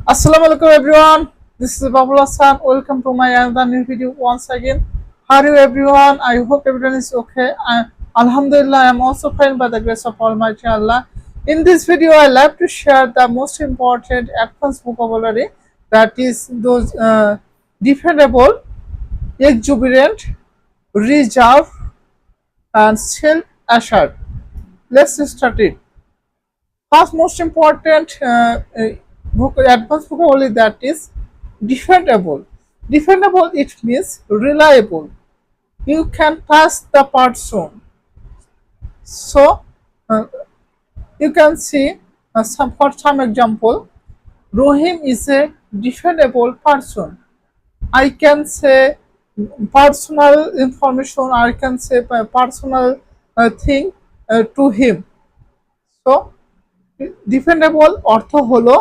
Assalamu alaikum everyone. This is Babul Hassan. Welcome to my another new video once again. How are you everyone? I hope everyone is okay. Alhamdulillah, I am also fine by the grace of Almighty Allah. In this video, I like to share the most important advanced vocabulary, that is those defendable, exuberant, reserved, and self-assured. Let's start it. First most important advanced vocabulary, that is defendable. Defendable, it means reliable. You can trust the person. So uh, you can see for some example, Rohim is a defendable person. I can say personal information, I can say personal thing to him. So defendable অর্থ হলো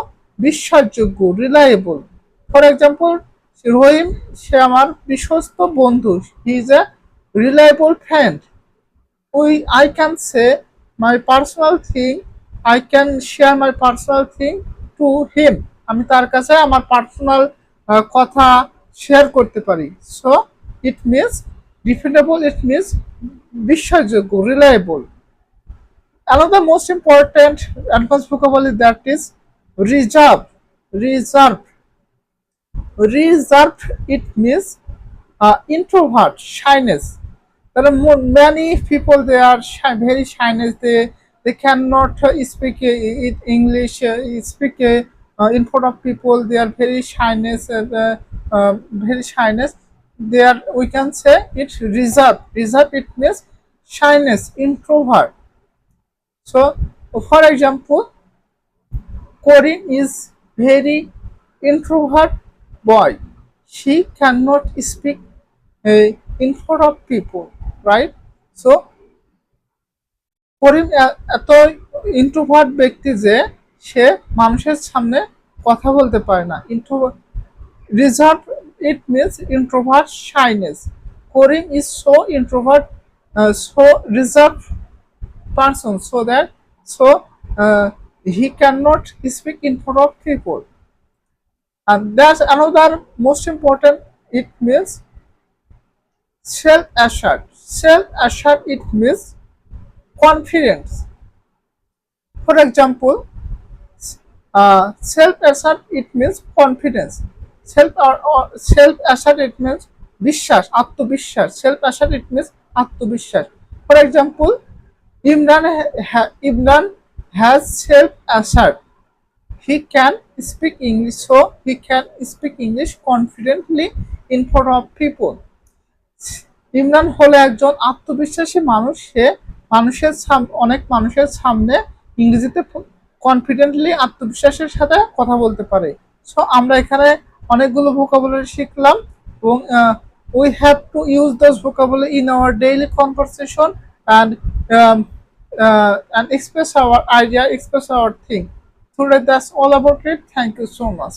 বিশ্বাসযোগ্য, reliable. For example, রহিম সে আমার বিশ্বস্ত বন্ধু, he is a reliable friend. I can say my personal thing, I can share my personal thing to him, আমি তার কাছে আমার পার্সোনাল কথা শেয়ার করতে পারি। So it means defendable, it means বিশ্বাসযোগ্য, reliable. Another most important advanced vocabulary, that is reserved. Reserved. Reserved, it means introvert, shyness. There are many people, they are very shyness. They cannot speak English, speak in front of people. They are very shyness, very shyness. They are, we can say it reserved. Reserved, it means shyness, introvert. So, for example, Corinne is very introvert boy. She cannot speak in front of people, right? So, Corinne এত introvert ব্যক্তি যে সে মানুষের সামনে কথা বলতে পারে না। Reserve, it means introvert, shyness. Corinne is so introvert, so reserved person, so he cannot speak in front of people. And that's another most important, it means self-assured. Self-assured, it means confidence. For example, self-assured, it means confidence. Self-assured, it means বিশ্বাস, আত্মবিশ্বাস। Self-assured, it means আত্মবিশ্বাস। For example, Imran has self-assured. He can speak English, so he can speak English confidently in front of people. Imran হলো একজন আত্মবিশ্বাসী মানুষ, সে অনেক মানুষের সামনে ইংরেজিতে কনফিডেন্টলি, আত্মবিশ্বাসের সাথে কথা বলতে পারে। সো আমরা এখানে অনেকগুলো ভোকাবুলারি শিখলাম, এবং we have to use those vocabulary in our daily conversation and express our idea, express our thing. So that's all about it. Thank you so much.